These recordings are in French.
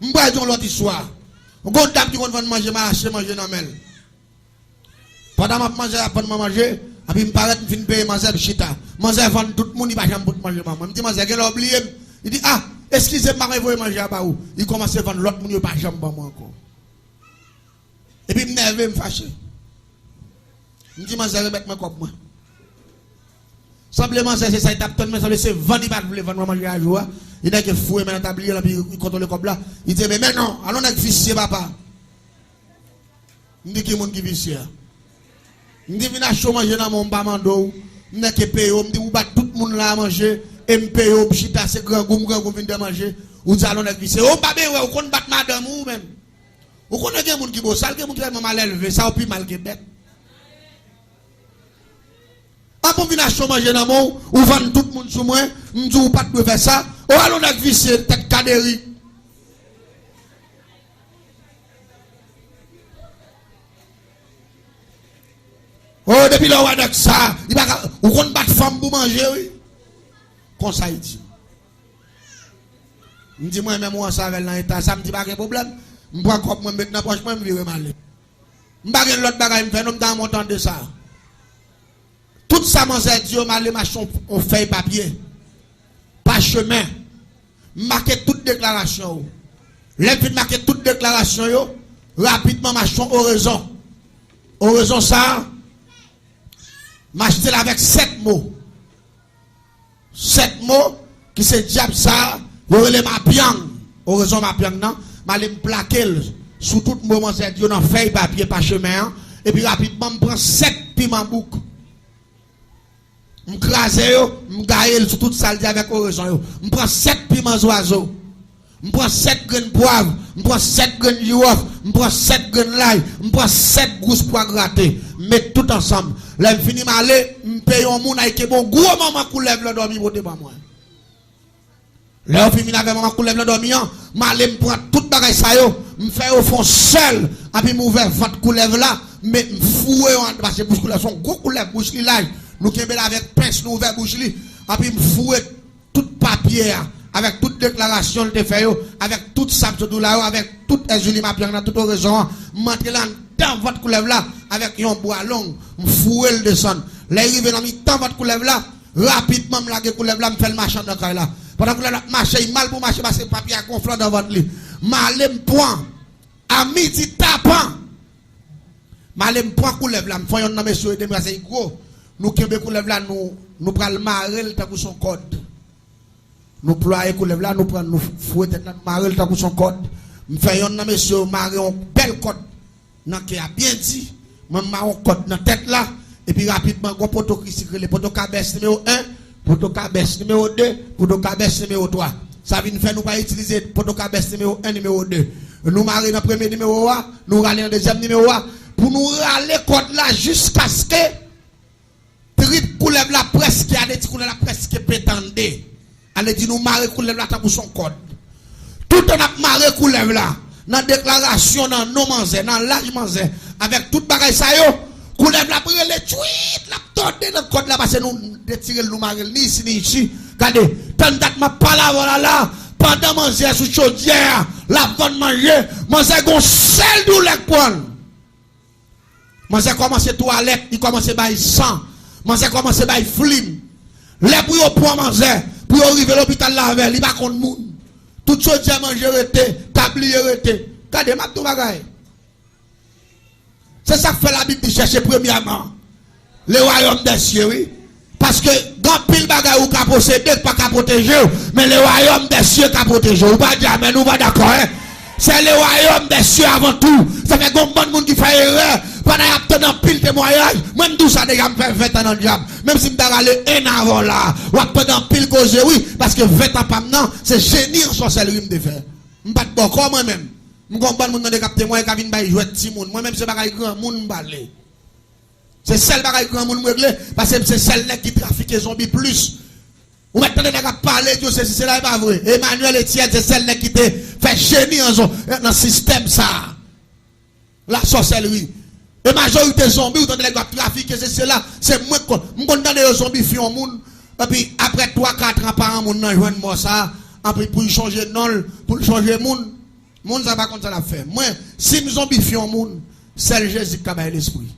M'pa dire l'autre histoire. On compte dame qui vont manger dans mel. Pendant m'a manger après manger, puis me paraît fin payer manger chita. Manger vend tout le monde il pas jamais pour manger maman. Me dit manger qu'elle a oublié. Il dit ah, excusez-moi, je vais manger à bas où. Il commence à vendre l'autre monde il pas jamais pour moi encore. Et puis me nerveux me fâché. Me dit manger mettre moi comme moi. Simplement c'est ça il tape ton mais ça c'est vendre pas voulait vendre manger à jour. Il a que fouer maintenant tablier là puis il contrôle comme là. Il dit mais non, allons avec vicieux papa. Me dit qui monde qui vicieux. Je dis, je vais manger dans mon bamando, je vais payer, je dis, tout le monde là à manger, et je paye, je suis assez grand goût de manger, ou allons avec vissé. Oh, babé, on compte battre madame ou même. On connaît des gens qui sont sales, des gens qui sont mal élevés, ça ou plus mal que bête. Après, je vais manger dans mon, ou vendre tout le monde sur moi, je dis, pas de faire ça, ou allons avec vissé, tête cadérie. Oh, depuis là, on va dire ça. Il va ou qu'on bat femme pour manger, oui. Comme ça, il dit. Je dis, moi, même moi, ça avec l'état, ça me dit pas de problème. Je prends comme moi, maintenant, franchement, je vais mal. Je ne vais pas l'autre bagaille, je vais dans mon temps de ça. Tout ça, mon Dieu, je vais aller on fait papier. Pas chemin. Marquer toute déclaration. Les puis marquer toute déclaration, rapidement, marchons oraison. Oraison, ça. M'acheter avec 7 mots. 7 mots qui se diable ça, vous relève ma piang. Oraison ma piang non, m'aller me plaquer sous tout moment c'est Dieu dans feuille papier par chemin et puis rapidement me prend 7 piments bouc. M'craser yo, m'gailler sur toute salle avec oraison yo. Me prend 7 piments oiseaux. Je prends 7 graines de poivre, je prends 7 graines de girofle, je prends 7 graines de l'ail, je prends 7 gousses pour gratter. Mets tout ensemble. Là, je finis mal aller, je paye un monde avec un bon gros maman qui lève le dormi pour moi. Là, je finis avec maman qui lève le dormi, je prends toute bagaille ça, je fais au fond seul, et puis je m'ouvre votre coulève là, mais je fouille parce que bouche coulève, son gros coulève, bouche là, nous qui avec pince, nous ouvert bouche li, et puis je fouille tout papier. Avec toute déclaration de fait, avec toute samedi là, avec toute Julie Mapian, dans toute raison, monter là dans votre coulève là, avec un bois long, fouer le descendre. Là, arrive dans mi-temps votre coulève là, rapidement, me laguer coulève là, me fait le marchand de caille là. Pendant que la marche, mal pour marcher, parce que papier à conflant dans votre lit. Malé me point, à midi tapant. Malé me point coulève là, me fait un monsieur de c'est gros. Nous qui coulève là, nous prenons le marel, t'as son code. Nous ployons coulève là, nous prenons, nous fouettons notre marel, t'as son code. Nous faisons un monsieur marel, un bel code. Nous qui a bien dit, moi, un code dans la tête là, et puis rapidement, on poto qui s'écrit le poto cabès numéro 1, poto cabès numéro 2, poto cabès numéro 3. Ça vient faire nous pas utiliser poto cabès numéro 1, numéro 2. Nous marrer dans le premier numéro 1, nous râler dans le deuxième numéro 1, pour nous râler code là jusqu'à ce que, trip coulève là presque, il y a des petits coulèves là presque pétendés. Elle dit nous marrer coulève là pour son code. Tout en a marrer coulève là. Dans la déclaration, dans nos manzés, dans l'âge manzé, avec toute bagaille ça yo, coulève là pour les tweets, la tordé dans le code là, parce que nous détirer nous marrer ni ici ni ici. Regardez, tant date ma parole là, pendant manger sous chaudière, la bonne manger, manger gon sel douleur poil. Manger commence toilette, il commence by sang. Manger commence by flim. Les pour yo pour manger. Pour arriver à l'hôpital là avec, il va contre monde. Tout chose à manger arrêté, tablier arrêté. Regardez ma tout bagaille. C'est ça que fait la Bible de chercher premièrement. Le royaume des cieux, oui. Parce que dans pile bagaille ou ka posséder, pas qu'à protéger, mais le royaume des cieux qu'a protégé. Ou pas dire, mais nous pas d'accord, hein. C'est le royaume des cieux avant tout. Ça fait bon monde qui fait erreur. Pendant qu'il y a pile témoignage, même tout ça déjà me fait 20 ans dans le diable. Même si je suis allé un avant là, ou pendant pile cause, oui, parce que 20 ans pas maintenant, c'est génie en sorcellerie de faire. Je ne suis pas de bon moi-même. Je comprends que je suis témoin qui vient jouer petit monde. Moi-même, c'est pas grand monde balé. C'est celle qui grand monde réglé, parce que c'est celle qui trafique les zombies plus. Vous maintenant n'a parler de c'est là pas vrai. Emmanuel Etienne c'est celle qui te fait génie dans le système ça. La sorcellerie. Et majorité zombies ou dans les trafiquer c'est cela, c'est moi qu'on condamne les zombies fi au monde et puis après 3-4 ans par an monde nan joindre moi ça, après pour changer non, pour changer monde. Monde ça pas comme ça l'a fait. Moi, si nous zombifions monde, c'est Jésus qui a l'esprit.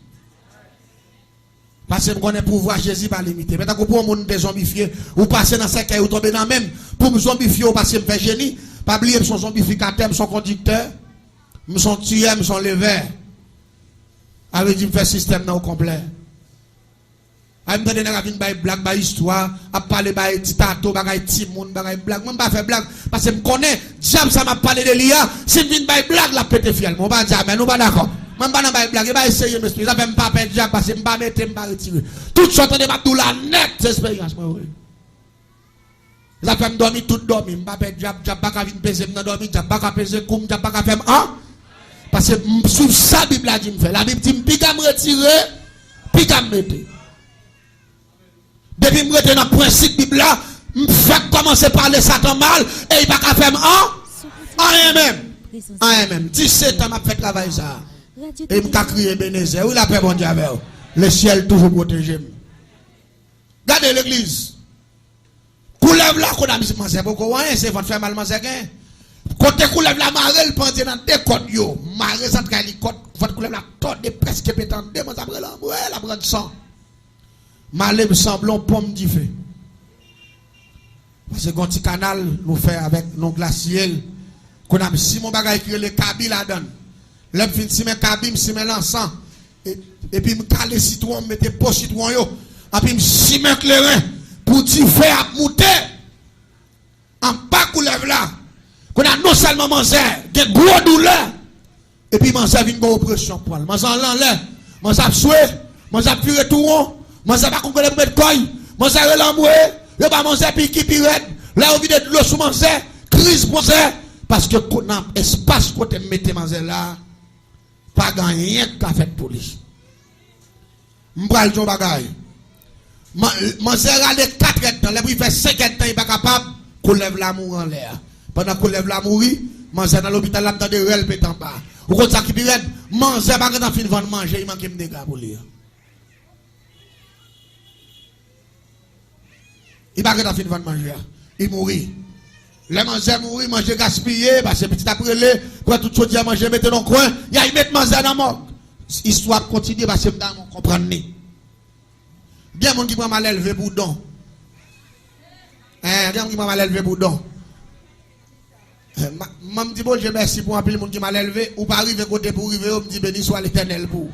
Parce que nous connaissons pouvoir Jésus pas limité. Mais tant que pour un monde désombifié, ou passer dans 5 ou tomber dans même, pour me zombifier ou passer me faire génie, pas oublier son zombificateur, son conducteur, son tueur, son lever. Avec dit me faire système au complet. A me donner la vie by blague by histoire, a parler by titato, bagay timoun, bagay blague, même pas faire blague parce que me connais, diable ça m'a parlé de l'IA, si me vinn by blague la pété fiel. Mon pas dire mais nous pas d'accord. Même pas dans by blague, pas essayer me expliquer, ça fait me pas perdre diable parce que me pas mettre me pas retirer. Tout sorte de m'a la net expérience moi. Ça fait me dormir tout dormir, me pas perdre diable, diable pas venir peser me dormir, diable pas peser comme diable pas faire parce que sous ça Bible a dit me faire. La Bible dit me pique me retirer, pique me mettre. Depuis que je suis dans le principe Bible là, je fais commencer par parler Satan mal et il va pas faire en même. En même. 17 ans, je fait travail ça. Et je crié Bénézer. Oui, la paix, bon Dieu, le ciel toujours protégé. Regardez l'église. Coulève là, qu'on a mis manger beaucoup, c'est votre faire mal manger. Côté coulève là, marée, le pendant dans deux côtes, yo. Marée, ça traîne les côtes. Votre coulève là, tout de presque pétant. Demande après là, la prendre sang. Malé me semblons pomme du feu. Parce que quand petit canal nous fait avec nos glaciers, qu'on a si mon bagage qui le cabi la donne. L'homme fin si mes cabi, si mes l'encens. Et puis me caler citron, mettez pas citron yo. Et puis me si mes clairin pour du feu à monter. En pas coulève là. Qu'on a non seulement mangé, des gros douleurs. Et puis manger une bonne oppression poil. Manger en l'air, manger souhait, manger puré tout rond. Moi ça pas comprendre pour mettre coille. Moi ça relamboué, yo pas manger piqui pirate. Là on vide de l'eau sous manger, crise manger parce que qu'on a espace côté mettre manger là. Pas gagner qu'a fait police. M'bral ton bagay. Manger aller 4 temps, là il fait 5 temps il pas capable qu'on lève l'amour en l'air. Pendant qu'on lève l'amour, manger dans l'hôpital là dans de réel pétant pas. Ou comme ça qui pirate, manger pas quand fin vendre manger, il manque me dégâts pour lui. Il va pas fin de manger. Il mourit. Les manger mourir, manger gaspillé, parce que petit après le, quand tout chose à manger, mettez dans le coin, il y a mettre manger dans la mort. Histoire continue parce que je ne comprends pas. Bien, mon qui prend mal élevé pour don. Bien, mon qui prend mal élevé pour don. Je dis bon, je merci pour un peu le monde qui m'a élevé, ou pas arriver côté pour arriver, on me dit béni soit l'éternel pour.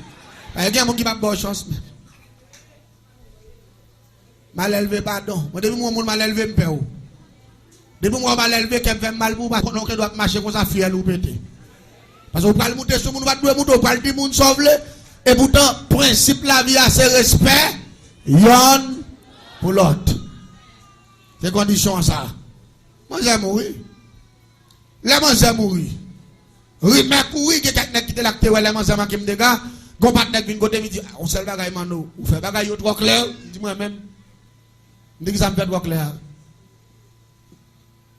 Bien, mon qui m'a bonne chance. Mal élevé, pardon. Moi, depuis moi, mal élevé, me paye. Depuis moi, mal élevé, qu'elle me fait mal pour parce qu'on doit marcher comme ça, fier ou péter. Parce qu'on parle monter sur le monde, on va monter, on parle du monde sauve. Et pourtant, principe la vie, c'est respect, yon pour l'autre. C'est condition ça. Moi, j'ai mourir. Là, moi, j'ai mourir. Oui, mais courir, quelqu'un qui te l'a quitté, là, moi, j'ai me dégâts. Quand on vient côté, me dit, on sait le bagage, mano. Ou fait bagage, trop clair. Dis-moi même. Je dis que ça me fait trop clair.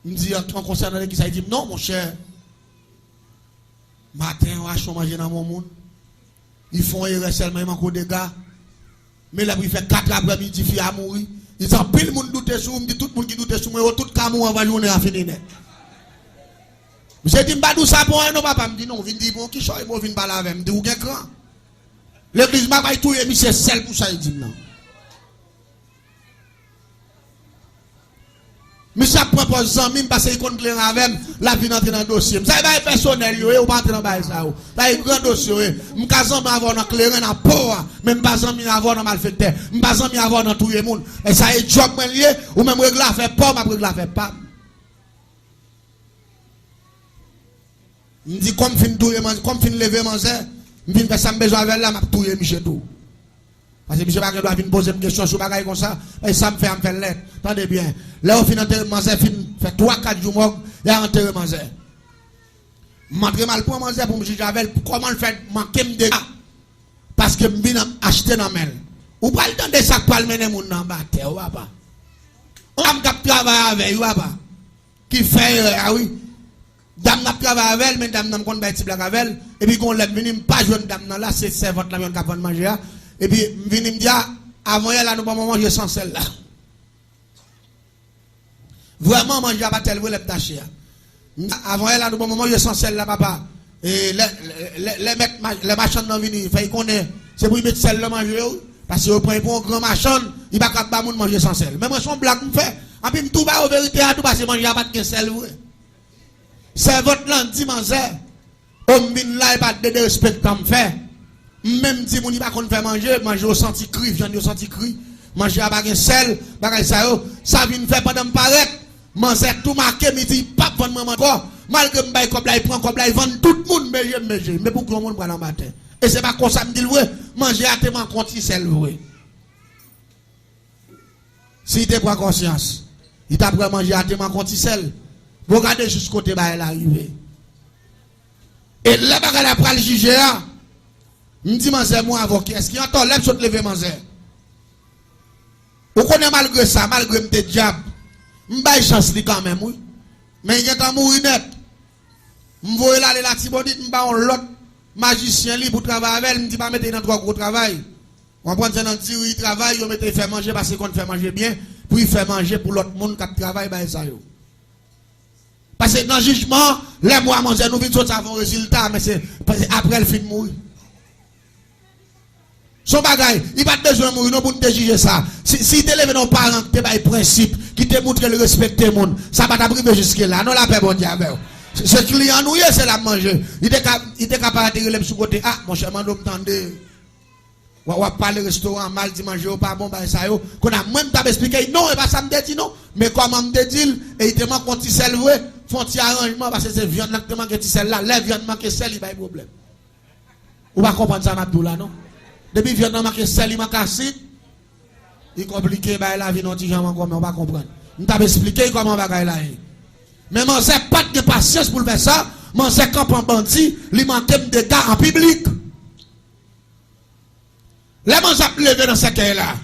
Je me dis, en concernant qui ça, il dit, non, mon cher. Matin, on va manger dans mon monde. Ils font erreur seulement, ils manquent de dégâts. Mais là, il fait 4 après-midi, il a mourir. Ils disent, pile le monde doute sur moi, tout le monde qui doute sur moi, tout le camou, on va journée à finir net. Je dis, je ça pour un, non, papa, me dit, non, je dis, bon, qui choisit, je viens parler avec, je dis, où est grand? L'église m'a pas tout, et c'est celle pour ça, il dit, non. Monsieur propose amis parce qu'il compte clair avec la vie d'entrer dans le dossier. Ça va être personnel yo ou pas entrer dans bail ça. Ça est grand dossier. M'kazan avoir dans clair dans poa, même pas ami avoir dans malfaiteur. M'pas ami avoir dans tout le monde. Et ça est job men lié ou même règle la faire pas, ma règle la faire pas. M'dit comme fin touyer comme fin lever manger, m'vinn faire ça besoin avec là m'a touyer monsieur tout. Parce que monsieur Bagay doit venir poser une question sur Bagay comme ça, et ça me fait lettre. Attendez bien. Là, au final, manger fait 3-4 jours, il y a enterré manger. Je mal pour manger pour me juger avec comment le faire manquer de dégâts. Parce que je viens acheter dans mail. Ou pas le temps de ça pour mener mon nom dans terre, ou pas. On a travaillé avec, ou pas. Qui fait, ah oui. Dame n'a travaillé avec elle, mais dame n'a pas de blague avec elle. Et puis, on l'a venu, pas jeune dame là, c'est servante là, on a manger. Et puis, je viens me dire, avant elle, nous ne pouvons pas manger sans celle-là. Vraiment, manger à pas tel le tâcher. Avant elle, à un bon moment, il est essentiel là, papa. Et les machins n'ont venu, il fait qu'on est. C'est pour y mettre celle là manger. Parce que vous prenez pour un grand machin, il va pas manger sans sel. Mais moi, son blague me fait. Et puis, tout bas, en vérité, à tout passer manger, pas de sel. C'est votre lundi, manzé. Homme bin là, pas de respect comme fait. Même si mon pas qu'on fait manger au senti cri, viande au senti cri, manger à bagay sel, bagay ça vient faire pendant me paraître. Manger tout marqué, me dit pas vendre maman encore. Malgré me bail comme là, il prend comme là, il vend tout le monde mais pour que le monde prenne en matin. Et c'est pas comme ça me dit ouais, manger à tellement conti sel ouais. Si tu prends conscience, il t'a pris manger à tellement conti sel. Vous regardez jusqu'au côté bah elle arrivé. Et là bagay la pral juger là. Me dit manzé moi avocat, est-ce qu'il entend lève saute lever manzé. Vous connaissez malgré ça, malgré m'te diable. M'baille chance li quand même oui. Mais il y a tant mourir net. M'voye là la tibonite m'ba on l'autre magicien li pour travailler avec, me dit pas mettre dans trois gros travail. On prend ça dans petit travail, on mette faire manger parce qu'on fait manger bien, pour il faire manger pour l'autre monde qui travaille ba ça yo. Parce que dans le jugement, les mois manger nous vite ça un résultat mais c'est après le fin de mourir. Son bagay, il va besoin de mourir pour te juger ça. Si tu levé nos parents, tu as un principe qui te montre le respect des monde, ça va t'arriver jusque là. Non, la paix, bon diable. Ce client nous, c'est la manger. Il était capable de tirer sur côté. Ah, mon cher, mando m'tendez. Ou parler restaurant, mal dit manger, pas bon, bah ça yo. Qu'on a même t'as expliqué, non, et pas ça me dit non. Mais comment me dit, et il te manque un petit sel, ouais, font petit arrangement, parce que c'est viande, qui te manque un petit sel là, les viande manque sel, il va y problème. Ou pas comprendre ça, Mabdou là, non? Depuis viande manque sel, il manque acide. Il compliqué, bah la vie non, tu jamais encore, mais on va comprendre. On t'a expliqué comment bagaille là. Mais moi, c'est pas de patience pour faire ça. Moi, c'est quand on bandit, il manque des gars en public. Les gens ont levé dans ce cas-là.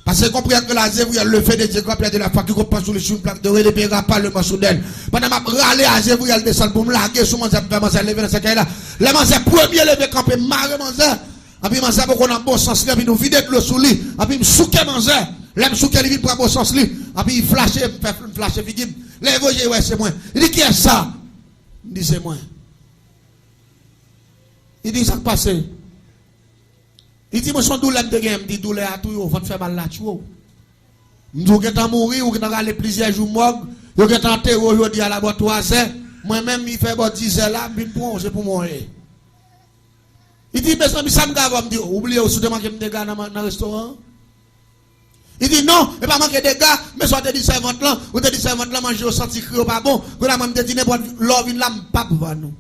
Parce que comprenez que la zévouille, le fait de Dieu, de la foi qui comprend sur le chou, de relèver pas le morceau d'elle. Pendant que je râler à zévouille, elle descend pour me larguer sur mon zèbre, je lever dans ce cas-là. Les gens ont premier levé camper, marre mon zèbre. Et puis, je sais qu'on a un bon sens, et puis nous vider de l'eau sous lui. Et puis, je souke mon zèbre. L'aime souke lui pour un bon sens lui. Et puis, il flash, il les voyez, ouais, c'est moi. Il dit, qui est ça? Il dit, c'est moi. Il dit, ça passe. Il dit, moi, son douleur de game, il dit, douleur à tout, il va te faire mal là, tu vois. Il dit, vous êtes mourir, vous êtes allé plusieurs jours morgue, vous êtes enterré aujourd'hui à la boîte 3 heures. Moi-même, il fait 10 heures là, c'est pour mourir. Il dit, mais ça me gave, me dit, oubliez aussi de manquer des gars dans le restaurant. Il dit, non, et pas manquer des gars, mais soit te dit servante là, ou te dit servante là, manger au senti cri, pas bon, que la même te dit, n'importe l'or, une lame, pas pour nous.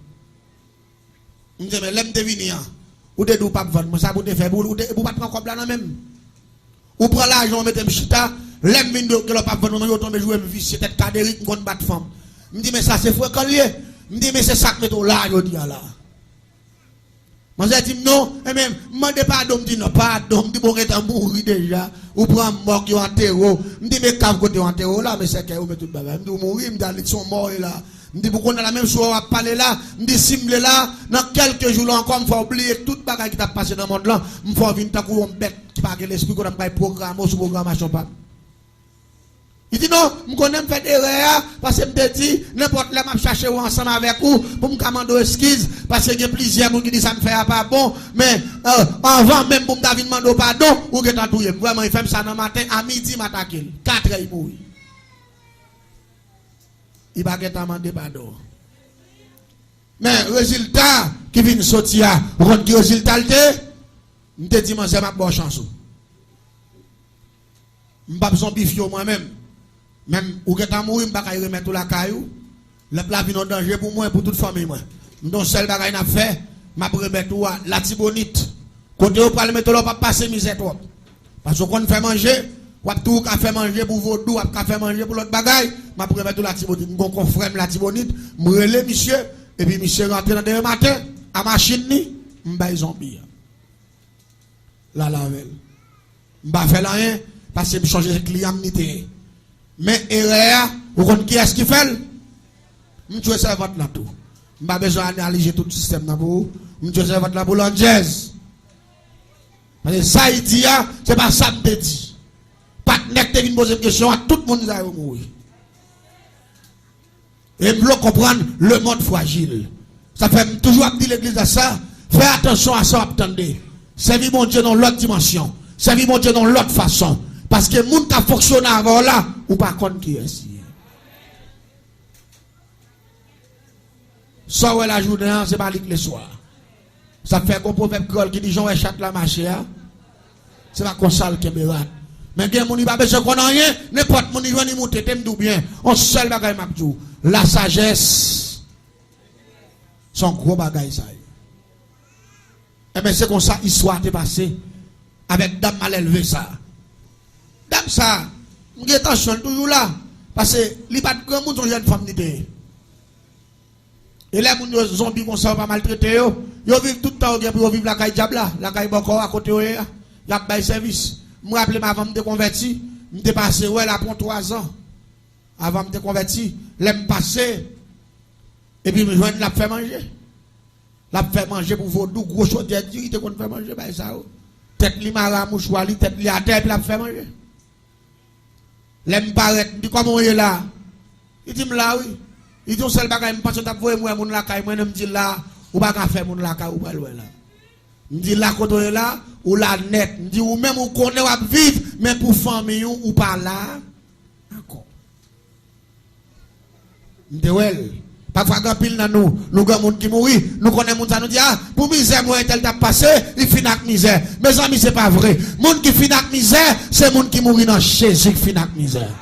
Il dit, mais l'aime te venir, ou te dit, pas pour nous, ça pour te faire, ou pas prendre comme là, même. Ou prend l'argent, mettez me chita, l'aime vin que le pas pour nous, mais tombe jouer, me vicier, tête cadérique, qu'on bat femme. Il dit, mais ça c'est fou, collier. Il dit, mais c'est ça que mettons là, je dis là. Moi, je dis non, et même, je ne dis pas pardon, je dis non, pardon, je dis bon, je mourir déjà, ou prendre mort qui est en terreau, je dis mais quand côté en terreau là, mais c'est qu'il y a tout le bagage, je dis mourir, je dis ils sont morts là, je dis pourquoi on a la même chose, on va parler là, je dis simler là, dans quelques jours là encore, il faut oublier tout le bagage qui t'a passé dans le monde là, il faut venir tant qu'on bête qui parle l'esprit qu'on a pas programme, sous programmation pas. Il dit non, je connais me faire des erreurs parce que je me dis, n'importe là, je cherche ensemble avec vous pour me commander une esquisse parce qu'il y a plusieurs gens qui disent ça me fait pas bon, mais avant même pour me demander pardon, ou que t'as tout vraiment, il fait ça dans le matin, à midi, il m'attaque. 4 heures, il mourit. Il va demander pardon. Mais résultat qui vient sortir, vous comprenez le résultat, je te dis, c'est ma bonne chance. Je n'ai pas besoin de bifio moi-même. Même ou que t'as mouru, je vais remettre tout la caillou. Le plat vient en danger pour moi et pour toute famille. Donc, seul bagage n'a fait, je vais remettre tout la tibonite. Côté où parle mettre là, pas passer misère trop. Parce qu'on fait manger, ou tout qu'a fait manger pour vos doux, ou qu'a fait manger pour l'autre bagage, je vais remettre tout la tibonite. Je confrère la tibonite, je relève monsieur, et puis monsieur rentre dans le matin, à machine, je vais zombie. La lavelle. Je vais faire rien, parce que je change de client. Mais erreur, vous comprenez qui est-ce qui fait? Je suis servante là tout. Je n'ai pas besoin d'analyser tout le système là pour. Je suis servante là pour l'anglaise. Parce que ça, il dit, c'est pas ça que je dis. Pas de nec, tu viens poser une question à tout le monde qui va mourir. Et vous comprendre le monde fragile. Ça fait toujours dire l'église à ça. Fais attention à ça, attendez. Servir mon Dieu dans l'autre dimension. Servir mon Dieu dans l'autre façon. Parce que les gens qui fonctionnent avant là, ou pas contre qui est ici. Ça, ouais, la journée, c'est pas le soir. Ça fait un proverbe qui dit Jean chat la marché. C'est pas comme ça le Kémérat. Mais il y a des gens qui ne besoin de rien. N'importe qui veut monter, t'aimes tout bien. On seul bagaille m'a dit. La sagesse, son gros bagaille ça. Et bien c'est comme ça, histoire est passée. Avec dame mal élevé ça. Dame ça, je attention toujours là. Parce que il n'y a pas de grand monde, son jeune femme n'était. Et là, les zombies comme ça, pas maltraité. Ils vivent tout le temps, ils vivent la caille diable, la caille boko à côté, ils ont des services. Je me rappelle avant de me convertir, je me passé ouais, là pour 3 ans. Avant de me convertir, je me passé. Et puis je me la fait manger. La fait manger pour vos doux gros choses, il te fait manger, bah ça. Tête li mara mouchoir, tête li à terre, la fait manger. Je me paraît, je dis comment il est là. Il dit là, oui. Il dit, seul bagage, je pense que tu as vu moi, mon la caille, moi, je me dis là, ou pas faire mon la caille, ou pas loin là. Je me dis là, quand on est là, ou la net. Je me dis, ou même, ou connaît, ou vivre, mais pour famille, ou pas là, encore. Je me dis, ouais, parfois, quand pile dans nous, nous avons des gens qui mourent, nous connaissons des gens qui nous disent, ah, pour misère, moi, tel t'a passé, il finit avec misère. Mes amis, c'est pas vrai. Les gens qui finissent avec misère, c'est les gens qui mourent dans Jésus qui finissent avec misère.